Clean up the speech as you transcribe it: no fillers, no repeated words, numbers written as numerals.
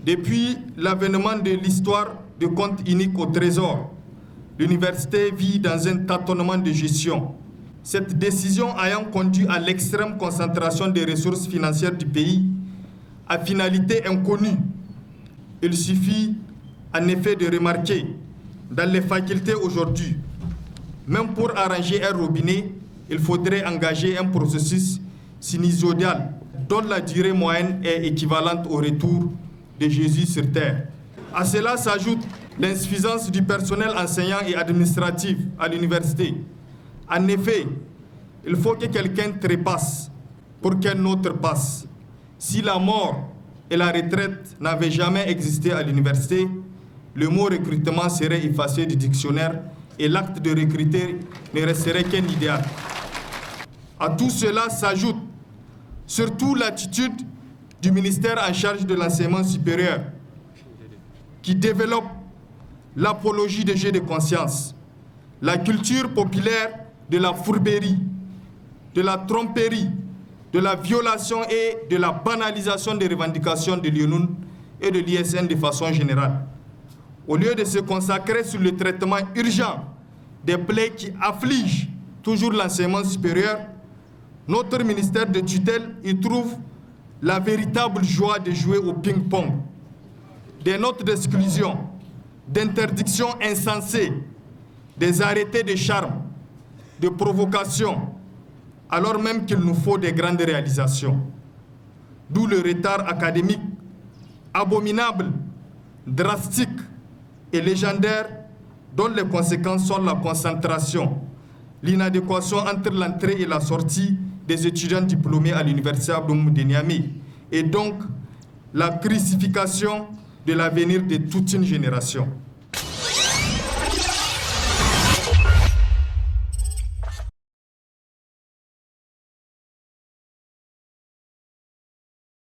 Depuis l'avènement de l'histoire de compte unique au Trésor, l'université vit dans un tâtonnement de gestion. Cette décision ayant conduit à l'extrême concentration des ressources financières du pays, à finalité inconnue. Il suffit en effet de remarquer dans les facultés aujourd'hui, même pour arranger un robinet, il faudrait engager un processus sinusoïdal dont la durée moyenne est équivalente au retour de Jésus sur terre. À cela s'ajoute l'insuffisance du personnel enseignant et administratif à l'université. En effet, il faut que quelqu'un trépasse pour qu'un autre passe. Si la mort et la retraite n'avaient jamais existé à l'université, le mot recrutement serait effacé du dictionnaire et l'acte de recruter ne resterait qu'un idéal. À tout cela s'ajoute surtout l'attitude du ministère en charge de l'enseignement supérieur, qui développe l'apologie des jeux de conscience, la culture populaire de la fourberie, de la tromperie, de la violation et de la banalisation des revendications de l'UNUN et de l'ISN de façon générale. Au lieu de se consacrer sur le traitement urgent des plaies qui affligent toujours l'enseignement supérieur, notre ministère de tutelle y trouve la véritable joie de jouer au ping-pong, des notes d'exclusion, d'interdictions insensées, des arrêtés de charme, de provocation, alors même qu'il nous faut des grandes réalisations. D'où le retard académique abominable, drastique et légendaire dont les conséquences sont la concentration, l'inadéquation entre l'entrée et la sortie des étudiants diplômés à l'université Abdou de Niamey et donc la crucifixion de l'avenir de toute une génération.